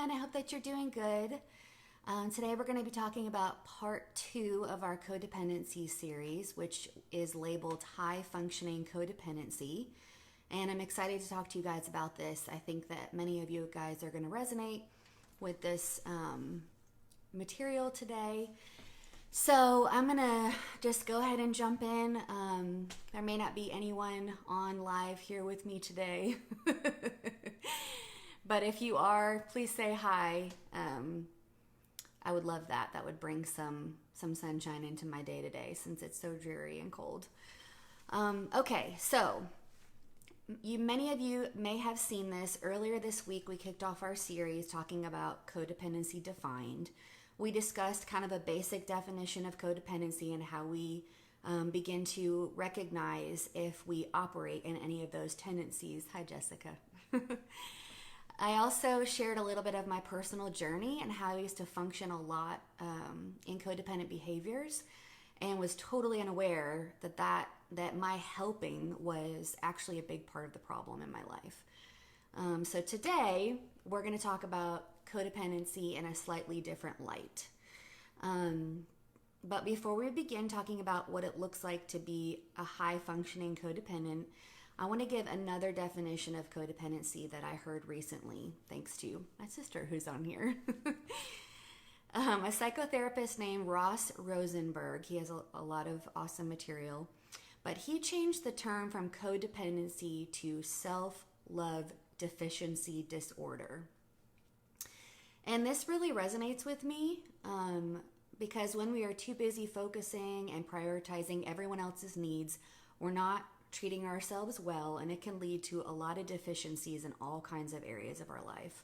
everyone. I hope that you're doing good. Today we're going to be talking about part 2 of our codependency series, which is labeled High Functioning Codependency. And I'm excited to talk to you guys about this. I think that many of you guys are going to resonate with this material today. So I'm going to just go ahead and jump in. There may not be anyone on live here with me today. But if you are, please say hi. I would love that. That would bring some sunshine into my day today since it's so dreary and cold. Okay, so many of you may have seen this. Earlier this week, we kicked off our series talking about codependency defined. We discussed kind of a basic definition of codependency and how we begin to recognize if we operate in any of those tendencies. Hi, Jessica. I also shared a little bit of my personal journey and how I used to function a lot in codependent behaviors, and was totally unaware that my helping was actually a big part of the problem in my life. So today we're going to talk about codependency in a slightly different light. But before we begin talking about what it looks like to be a high functioning codependent, I want to give another definition of codependency that I heard recently, thanks to my sister who's on here. A psychotherapist named Ross Rosenberg. He has a lot of awesome material, but he changed the term from codependency to self-love deficiency disorder. And this really resonates with me because when we are too busy focusing and prioritizing everyone else's needs, we're not treating ourselves well, and it can lead to a lot of deficiencies in all kinds of areas of our life.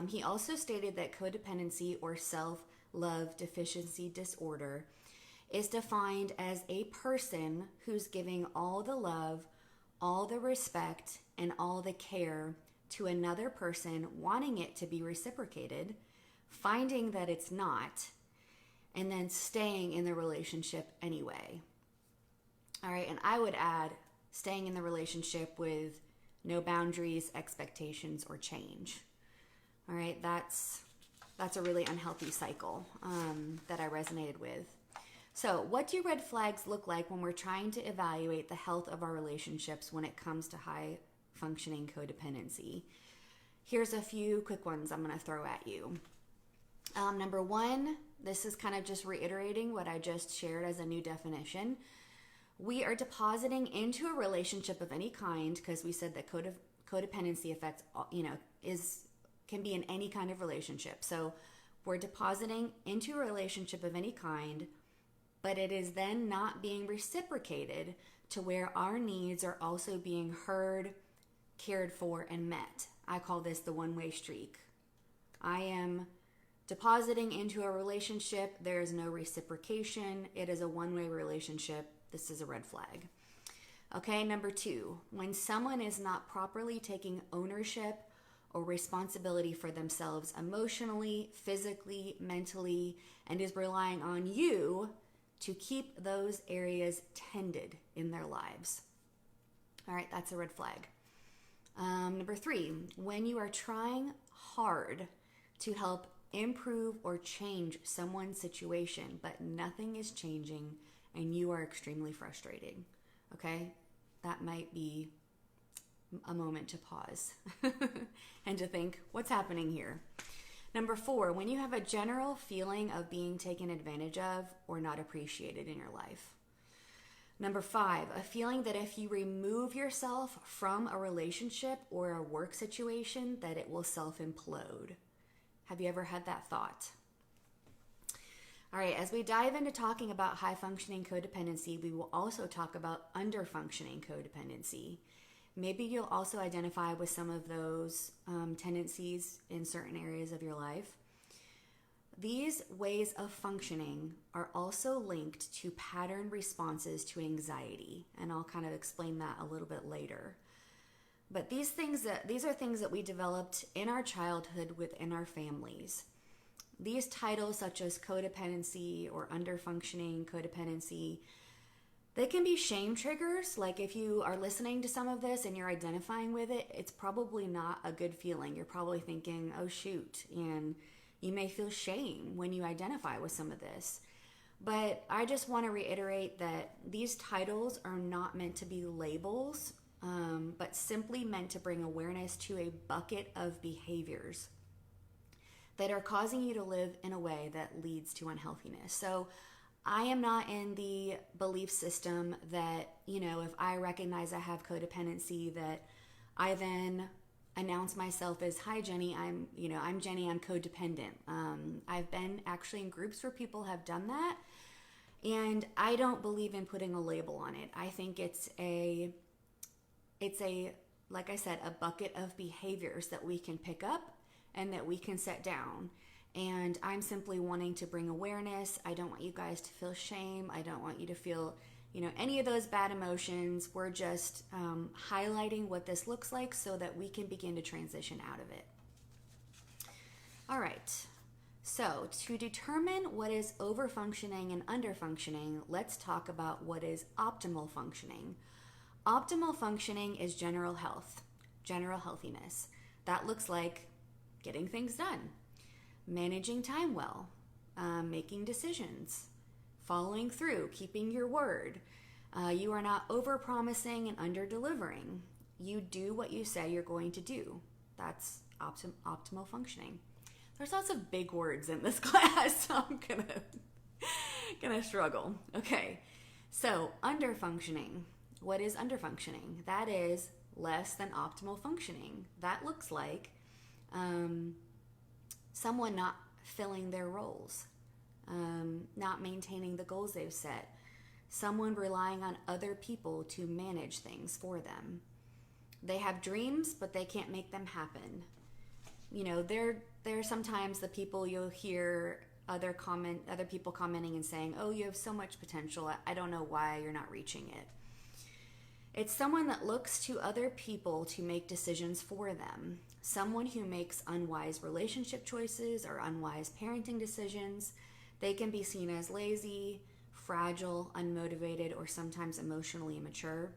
He also stated that codependency or self-love deficiency disorder is defined as a person who's giving all the love, all the respect, and all the care to another person, wanting it to be reciprocated, finding that it's not, and then staying in the relationship anyway. All right, and I would add staying in the relationship with no boundaries, expectations, or change. All right, that's a really unhealthy cycle that I resonated with. So what do red flags look like when we're trying to evaluate the health of our relationships when it comes to high functioning codependency? Here's a few quick ones I'm going to throw at you. Number one, this is kind of just reiterating what I just shared as a new definition. We are depositing into a relationship of any kind, because we said that codependency affects, can be in any kind of relationship. So we're depositing into a relationship of any kind, but it is then not being reciprocated to where our needs are also being heard, cared for, and met. I call this the one-way streak. I am depositing into a relationship. There is no reciprocation. It is a one-way relationship. This is a red flag. Okay, number two, when someone is not properly taking ownership or responsibility for themselves emotionally, physically, mentally, and is relying on you to keep those areas tended in their lives. All right, that's a red flag. Number three, when you are trying hard to help improve or change someone's situation, but nothing is changing and you are extremely frustrated, okay? That might be a moment to pause and to think, what's happening here? Number four, when you have a general feeling of being taken advantage of or not appreciated in your life. Number five, a feeling that if you remove yourself from a relationship or a work situation, that it will self-implode. Have you ever had that thought? All right, as we dive into talking about high-functioning codependency, we will also talk about under-functioning codependency. Maybe you'll also identify with some of those tendencies in certain areas of your life. These ways of functioning are also linked to pattern responses to anxiety, and I'll kind of explain that a little bit later. But these are things that we developed in our childhood within our families. These titles, such as codependency or under-functioning codependency, They can be shame triggers. Like if you are listening to some of this and you're identifying with it, it's probably not a good feeling. You're probably thinking, oh shoot, and you may feel shame when you identify with some of this. But I just want to reiterate that these titles are not meant to be labels, but simply meant to bring awareness to a bucket of behaviors that are causing you to live in a way that leads to unhealthiness. So I am not in the belief system that, if I recognize I have codependency, that I then announce myself as, hi Jenny, I'm Jenny, I'm codependent. I've been actually in groups where people have done that, and I don't believe in putting a label on it. I think it's a like I said, a bucket of behaviors that we can pick up and that we can set down. And I'm simply wanting to bring awareness. I don't want you guys to feel shame. I don't want you to feel, any of those bad emotions. We're just highlighting what this looks like so that we can begin to transition out of it. All right. So to determine what is overfunctioning and underfunctioning, let's talk about what is optimal functioning. Optimal functioning is general health, general healthiness. That looks like getting things done, managing time well, making decisions, following through, keeping your word. You are not over-promising and under-delivering. You do what you say you're going to do. That's optimal functioning. There's lots of big words in this class, so I'm gonna struggle. Okay, so under-functioning. What is under-functioning? That is less than optimal functioning. That looks like someone not filling their roles, not maintaining the goals they've set, someone relying on other people to manage things for them. They have dreams, but they can't make them happen. They're sometimes the people you'll hear other people commenting and saying, oh, you have so much potential. I don't know why you're not reaching it. It's someone that looks to other people to make decisions for them. Someone who makes unwise relationship choices or unwise parenting decisions. They can be seen as lazy, fragile, unmotivated, or sometimes emotionally immature.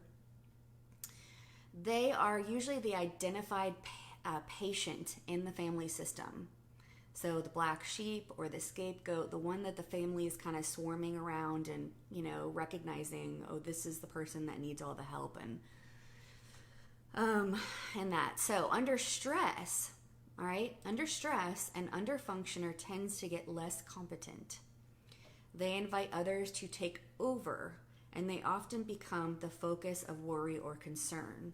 They are usually the identified patient in the family system. So the black sheep or the scapegoat, the one that the family is kind of swarming around and, recognizing, oh, this is the person that needs all the help and that. So under stress, all right, under stress, an underfunctioner tends to get less competent. They invite others to take over, and they often become the focus of worry or concern.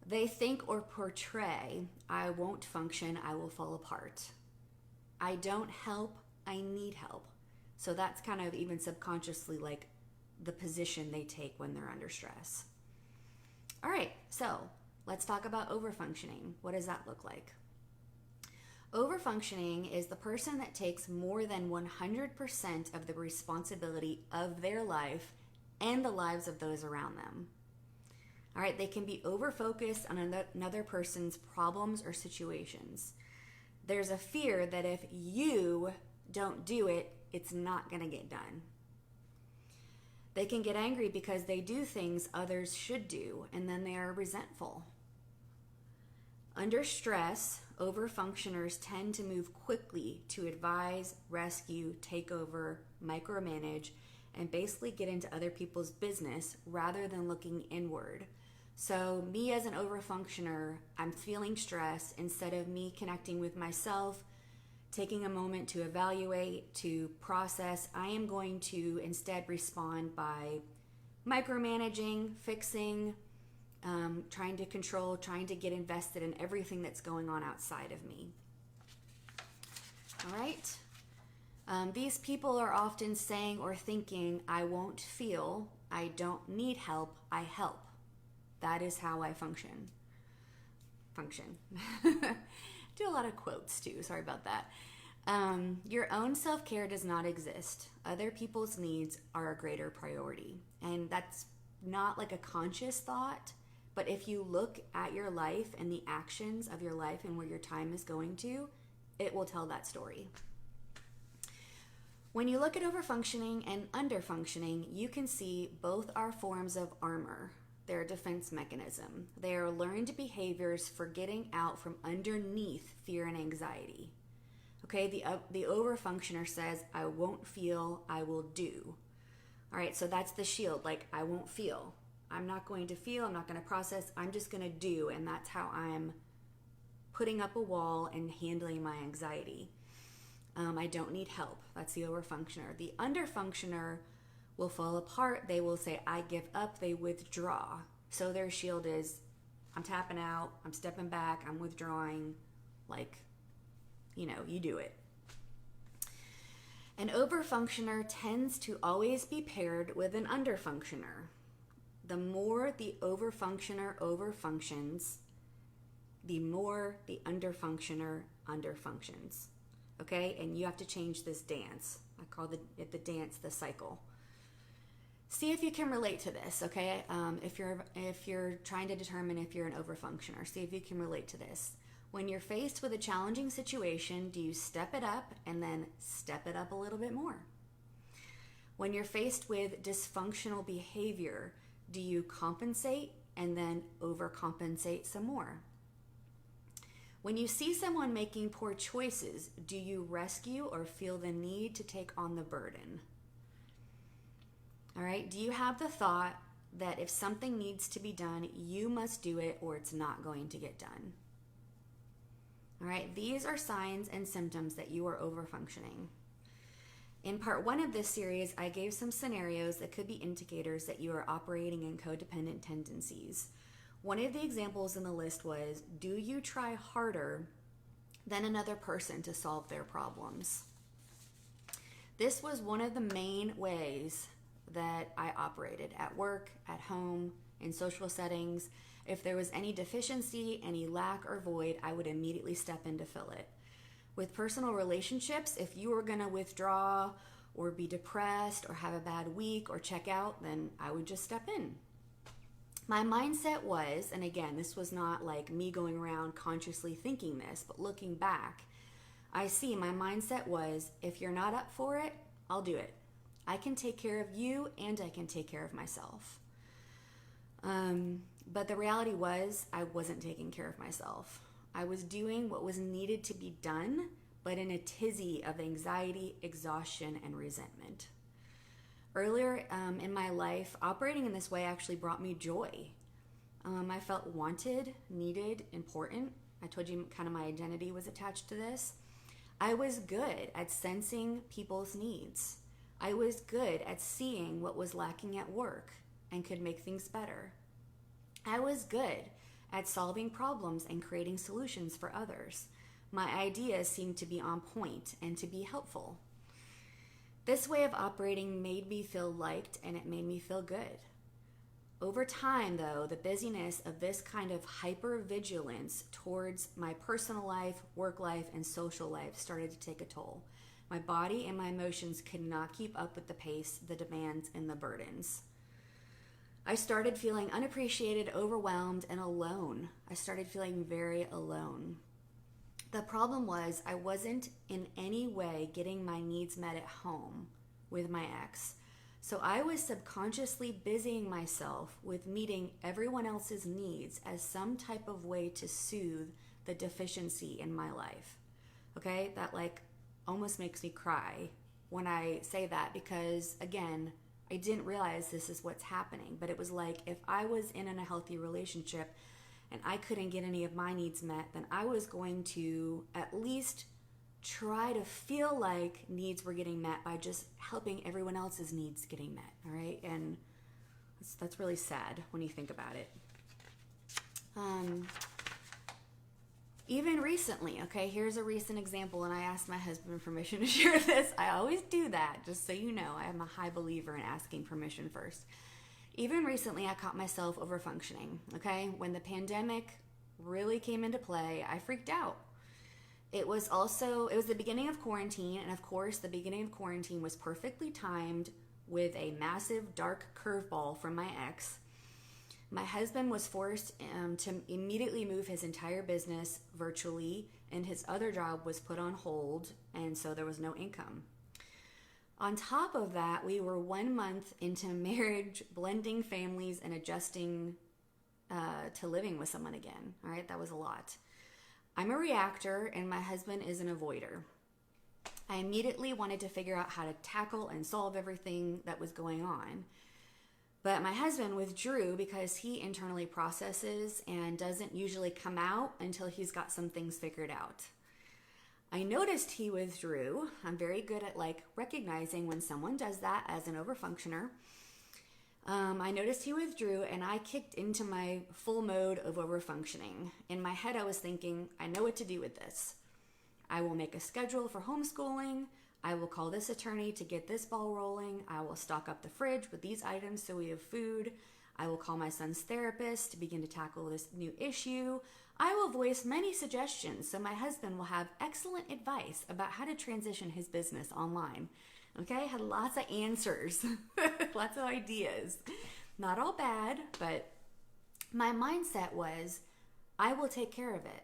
They think or portray, I won't function, I will fall apart. I don't help, I need help. So that's kind of even subconsciously like the position they take when they're under stress. All right, so let's talk about overfunctioning. What does that look like? Overfunctioning is the person that takes more than 100% of the responsibility of their life and the lives of those around them. All right, they can be over-focused on another person's problems or situations. There's a fear that if you don't do it, it's not going to get done. They can get angry because they do things others should do, and then they are resentful. Under stress, overfunctioners tend to move quickly to advise, rescue, take over, micromanage, and basically get into other people's business rather than looking inward. So me as an overfunctioner, I'm feeling stress. Instead of me connecting with myself, taking a moment to evaluate, to process, I am going to instead respond by micromanaging, fixing, trying to control, trying to get invested in everything that's going on outside of me. All right? These people are often saying or thinking, I won't feel, I don't need help, I help. That is how I function. Do a lot of quotes too, sorry about that. Your own self-care does not exist. Other people's needs are a greater priority. And that's not like a conscious thought, but if you look at your life and the actions of your life and where your time is going to, it will tell that story. When you look at overfunctioning and underfunctioning, you can see both are forms of armor. They're a defense mechanism. They are learned behaviors for getting out from underneath fear and anxiety. Okay, the overfunctioner says, I won't feel, I will do. All right, so that's the shield. Like, I won't feel. I'm not going to feel, I'm not going to process, I'm just going to do. And that's how I'm putting up a wall and handling my anxiety. I don't need help. That's the overfunctioner. The underfunctioner will fall apart. They will say, I give up. They withdraw. So their shield is, I'm tapping out, I'm stepping back, I'm withdrawing. Like, you do it. An overfunctioner tends to always be paired with an underfunctioner. The more the overfunctioner overfunctions, the more the underfunctioner underfunctions. Okay, and you have to change this dance. I call the dance the cycle. See if you can relate to this, okay? If you're trying to determine if you're an overfunctioner, see if you can relate to this. When you're faced with a challenging situation, do you step it up and then step it up a little bit more? When you're faced with dysfunctional behavior, do you compensate and then overcompensate some more? When you see someone making poor choices, do you rescue or feel the need to take on the burden? All right, do you have the thought that if something needs to be done, you must do it or it's not going to get done? All right, these are signs and symptoms that you are overfunctioning. In part 1 of this series, I gave some scenarios that could be indicators that you are operating in codependent tendencies. One of the examples in the list was, do you try harder than another person to solve their problems? This was one of the main ways that I operated at work, at home, in social settings. If there was any deficiency, any lack or void, I would immediately step in to fill it. With personal relationships, if you were going to withdraw or be depressed or have a bad week or check out, then I would just step in. My mindset was, and again, this was not like me going around consciously thinking this, but looking back, I see my mindset was, if you're not up for it, I'll do it. I can take care of you and I can take care of myself. But the reality was I wasn't taking care of myself. I was doing what was needed to be done, but in a tizzy of anxiety, exhaustion, and resentment. Earlier in my life, operating in this way actually brought me joy. I felt wanted, needed, important. I told you kind of my identity was attached to this. I was good at sensing people's needs. I was good at seeing what was lacking at work and could make things better. I was good at solving problems and creating solutions for others. My ideas seemed to be on point and to be helpful. This way of operating made me feel liked and it made me feel good. Over time, though, the busyness of this kind of hypervigilance towards my personal life, work life, and social life started to take a toll. My body and my emotions could not keep up with the pace, the demands, and the burdens. I started feeling unappreciated, overwhelmed, and alone. I started feeling very alone. The problem was I wasn't in any way getting my needs met at home with my ex. So I was subconsciously busying myself with meeting everyone else's needs as some type of way to soothe the deficiency in my life. Okay, that almost makes me cry when I say that because, again, I didn't realize this is what's happening. But it was like if I was in a healthy relationship and I couldn't get any of my needs met, then I was going to at least try to feel like needs were getting met by just helping everyone else's needs getting met, all right? And that's really sad when you think about it. Even recently, okay, here's a recent example, and I asked my husband permission to share this. I always do that, just so you know. I am a high believer in asking permission first. Even recently, I caught myself overfunctioning, okay? When the pandemic really came into play, I freaked out. It was the beginning of quarantine, and of course, the beginning of quarantine was perfectly timed with a massive dark curveball from my ex. My husband was forced to immediately move his entire business virtually, and his other job was put on hold, and so there was no income. On top of that, we were 1 month into marriage, blending families and adjusting to living with someone again. All right, that was a lot. I'm a reactor and my husband is an avoider. I immediately wanted to figure out how to tackle and solve everything that was going on. But my husband withdrew because he internally processes and doesn't usually come out until he's got some things figured out. I noticed he withdrew. I'm very good at recognizing when someone does that as an overfunctioner. I noticed he withdrew and I kicked into my full mode of overfunctioning. In my head, I was thinking, I know what to do with this. I will make a schedule for homeschooling. I will call this attorney to get this ball rolling. I will stock up the fridge with these items so we have food. I will call my son's therapist to begin to tackle this new issue. I will voice many suggestions so my husband will have excellent advice about how to transition his business online. Okay, I had lots of answers, lots of ideas. Not all bad, but my mindset was, I will take care of it.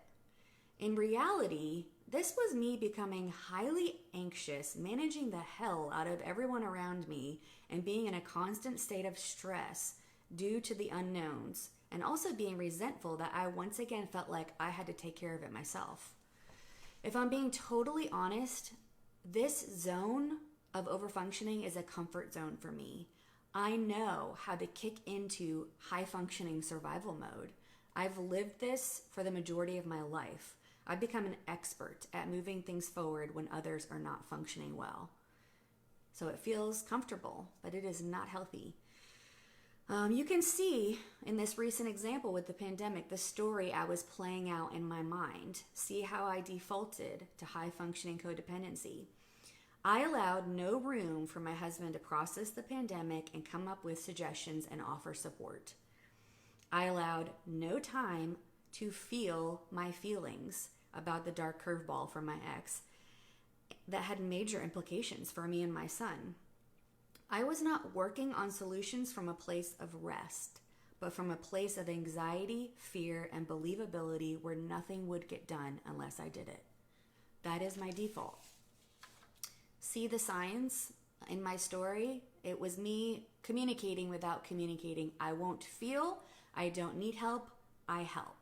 In reality, this was me becoming highly anxious, managing the hell out of everyone around me, and being in a constant state of stress due to the unknowns, and also being resentful that I once again felt like I had to take care of it myself. If I'm being totally honest, this zone of overfunctioning is a comfort zone for me. I know how to kick into high functioning survival mode. I've lived this for the majority of my life. I've become an expert at moving things forward when others are not functioning well. So it feels comfortable, but it is not healthy. You can see in this recent example with the pandemic, the story I was playing out in my mind. See how I defaulted to high functioning codependency. I allowed no room for my husband to process the pandemic and come up with suggestions and offer support. I allowed no time to feel my feelings about the dark curveball from my ex that had major implications for me and my son. I was not working on solutions from a place of rest, but from a place of anxiety, fear, and believability where nothing would get done unless I did it. That is my default. See the signs in my story? It was me communicating without communicating. I won't feel, I don't need help, I help.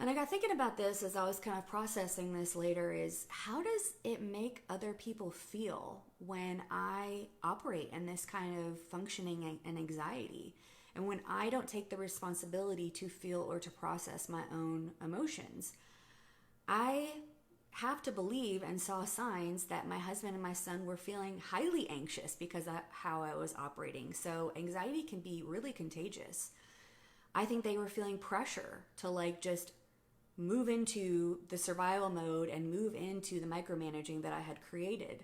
And I got thinking about this as I was kind of processing this later is how does it make other people feel when I operate in this kind of functioning and anxiety? And when I don't take the responsibility to feel or to process my own emotions? I have to believe and saw signs that my husband and my son were feeling highly anxious because of how I was operating. So anxiety can be really contagious. I think they were feeling pressure to just move into the survival mode and move into the micromanaging that I had created.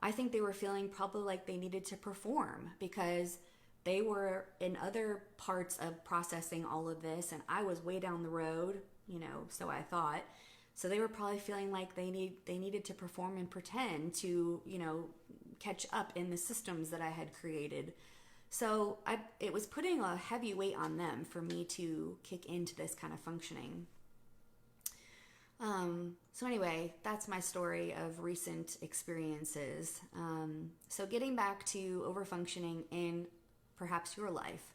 I think they were feeling probably like they needed to perform because they were in other parts of processing all of this and I was way down the road, so I thought. So they were probably feeling like they needed to perform and pretend to, catch up in the systems that I had created. So it was putting a heavy weight on them for me to kick into this kind of functioning. So anyway, that's my story of recent experiences. So getting back to overfunctioning in perhaps your life,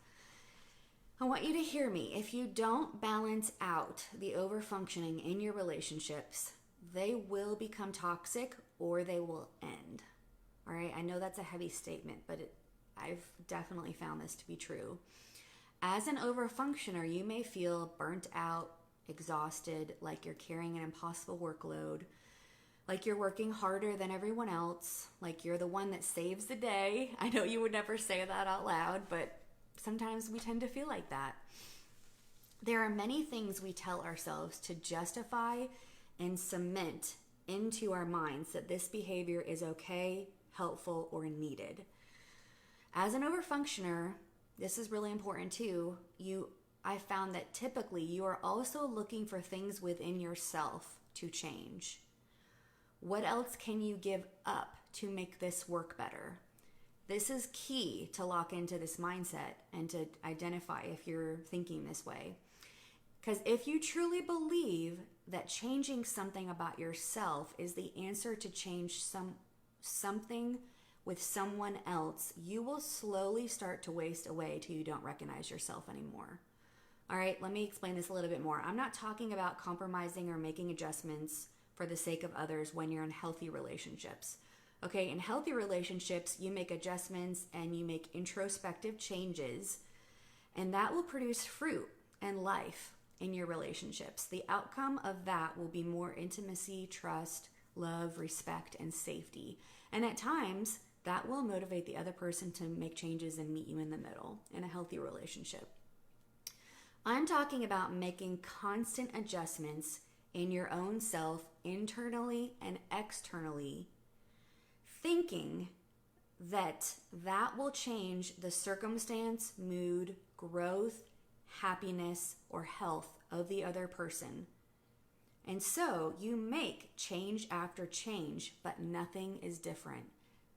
I want you to hear me. If you don't balance out the overfunctioning in your relationships, they will become toxic or they will end. All right, I know that's a heavy statement, but I've definitely found this to be true. As an overfunctioner, you may feel burnt out, exhausted, like you're carrying an impossible workload, like you're working harder than everyone else, like you're the one that saves the day. I know you would never say that out loud, but sometimes we tend to feel like that. There are many things we tell ourselves to justify and cement into our minds that this behavior is okay, helpful, or needed. As an overfunctioner, this is really important too. I found that typically you are also looking for things within yourself to change. What else can you give up to make this work better? This is key to lock into this mindset and to identify if you're thinking this way. Because if you truly believe that changing something about yourself is the answer to change something with someone else, you will slowly start to waste away till you don't recognize yourself anymore. All right, let me explain this a little bit more. I'm not talking about compromising or making adjustments for the sake of others when you're in healthy relationships. Okay, in healthy relationships, you make adjustments and you make introspective changes, and that will produce fruit and life in your relationships. The outcome of that will be more intimacy, trust, love, respect, and safety. And at times, that will motivate the other person to make changes and meet you in the middle in a healthy relationship. I'm talking about making constant adjustments in your own self, internally and externally, thinking that that will change the circumstance, mood, growth, happiness, or health of the other person. And so you make change after change, but nothing is different.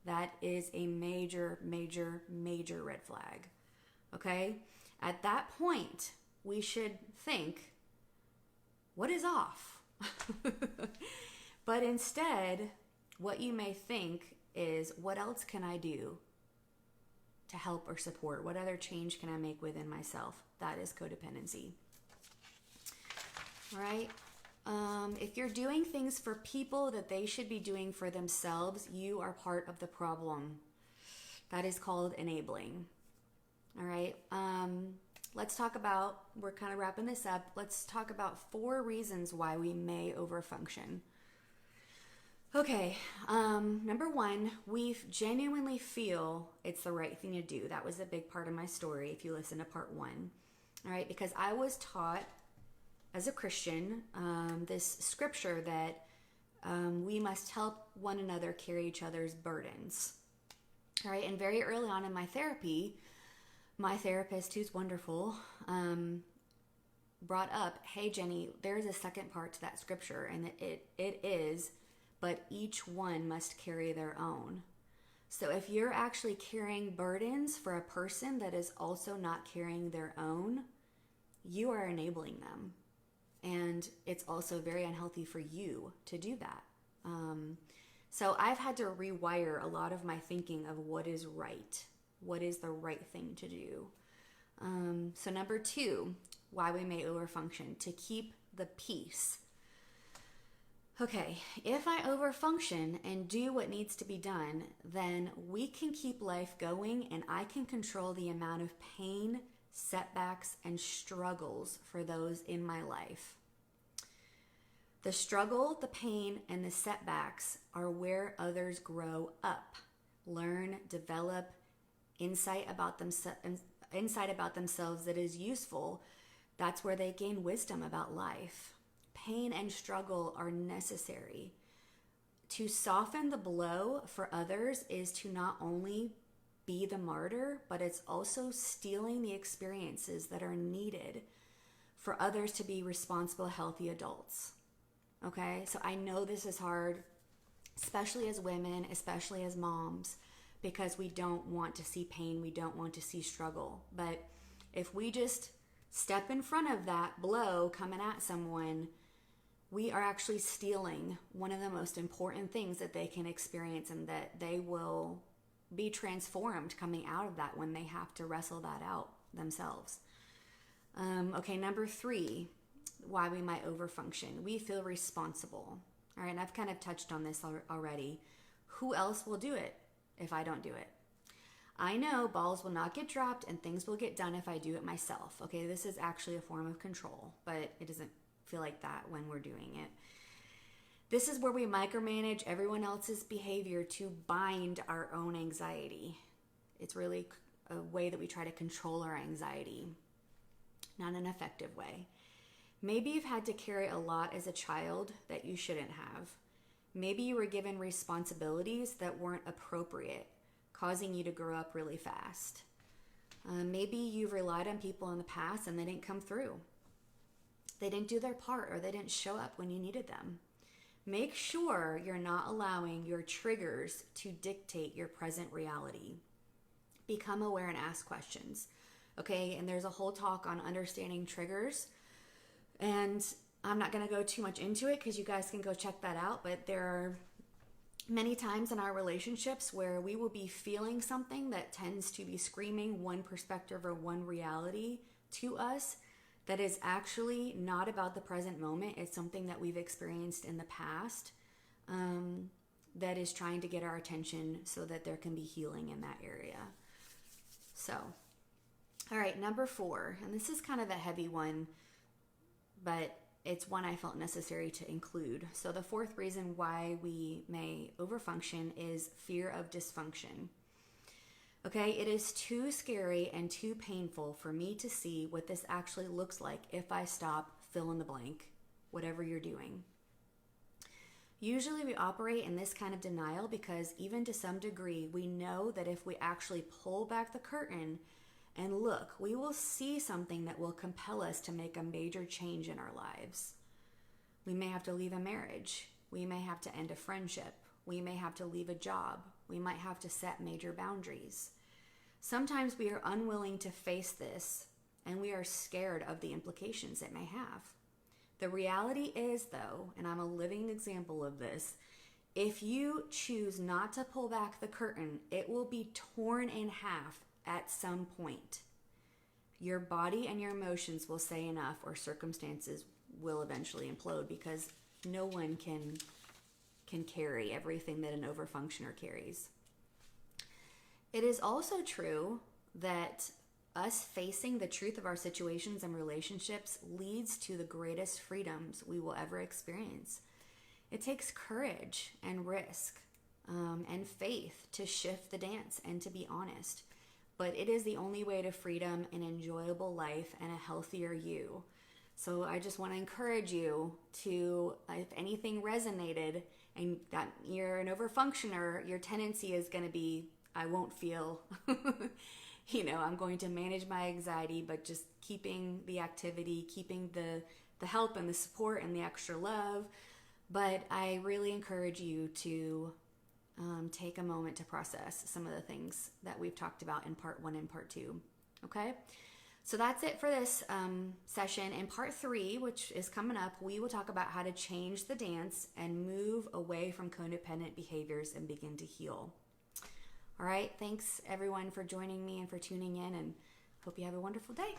That is a major, major, major red flag. Okay? At that point, we should think, what is off? But instead, what you may think is, what else can I do to help or support? What other change can I make within myself? That is codependency. All right? If you're doing things for people that they should be doing for themselves, you are part of the problem. That is called enabling. All right? Let's talk about, we're kind of wrapping this up. Let's talk about 4 reasons why we may overfunction. Okay, number 1, we genuinely feel it's the right thing to do. That was a big part of my story if you listen to part 1. All right, because I was taught as a Christian this scripture that we must help one another carry each other's burdens. All right, and very early on in my therapy, my therapist, who's wonderful, brought up, hey, Jenny, there's a second part to that scripture, and it is, but each one must carry their own. So if you're actually carrying burdens for a person that is also not carrying their own, you are enabling them. And it's also very unhealthy for you to do that. So I've had to rewire a lot of my thinking of what is right. What is the right thing to do? So number 2, why we may overfunction, to keep the peace. Okay, if I overfunction and do what needs to be done, then we can keep life going and I can control the amount of pain, setbacks, and struggles for those in my life. The struggle, the pain, and the setbacks are where others grow up, learn, develop insight about themselves that is useful. That's where they gain wisdom about life. Pain and struggle are necessary. To soften the blow for others is to not only be the martyr, but it's also stealing the experiences that are needed for others to be responsible, healthy adults. Okay, so I know this is hard, especially as women, especially as moms, because we don't want to see pain, we don't want to see struggle. But if we just step in front of that blow coming at someone, we are actually stealing one of the most important things that they can experience, and that they will be transformed coming out of that when they have to wrestle that out themselves. Okay, number 3, why we might overfunction. We feel responsible. All right, and I've kind of touched on this already. Who else will do it if I don't do it? I know balls will not get dropped and things will get done if I do it myself. Okay, this is actually a form of control, but it doesn't feel like that when we're doing it. This is where we micromanage everyone else's behavior to bind our own anxiety. It's really a way that we try to control our anxiety, not an effective way. Maybe you've had to carry a lot as a child that you shouldn't have. Maybe you were given responsibilities that weren't appropriate, causing you to grow up really fast. Maybe you've relied on people in the past and they didn't come through. They didn't do their part, or they didn't show up when you needed them. Make sure you're not allowing your triggers to dictate your present reality. Become aware and ask questions. Okay, and there's a whole talk on understanding triggers. And I'm not going to go too much into it because you guys can go check that out. But there are many times in our relationships where we will be feeling something that tends to be screaming one perspective or one reality to us that is actually not about the present moment. It's something that we've experienced in the past that is trying to get our attention so that there can be healing in that area. So, all right, number 4, and this is kind of a heavy one, but it's one I felt necessary to include. So the 4th reason why we may overfunction is fear of dysfunction. Okay, it is too scary and too painful for me to see what this actually looks like if I stop, fill in the blank, whatever you're doing. Usually we operate in this kind of denial because even to some degree, we know that if we actually pull back the curtain and look, we will see something that will compel us to make a major change in our lives. We may have to leave a marriage. We may have to end a friendship. We may have to leave a job. We might have to set major boundaries. Sometimes we are unwilling to face this, and we are scared of the implications it may have. The reality is, though, and I'm a living example of this, if you choose not to pull back the curtain, it will be torn in half at some point. Your body and your emotions will say enough, or circumstances will eventually implode, because no one can carry everything that an overfunctioner carries. It is also true that us facing the truth of our situations and relationships leads to the greatest freedoms we will ever experience. It takes courage and risk and faith to shift the dance and to be honest. But it is the only way to freedom, an enjoyable life, and a healthier you. So I just want to encourage you to, if anything resonated and that you're an overfunctioner, your tendency is going to be, I won't feel, I'm going to manage my anxiety, but just keeping the activity, keeping the help and the support and the extra love. But I really encourage you to take a moment to process some of the things that we've talked about in part 1 and part 2. Okay? So that's it for this session. In part 3, which is coming up, we will talk about how to change the dance and move away from codependent behaviors and begin to heal. All right, thanks everyone for joining me and for tuning in, and hope you have a wonderful day.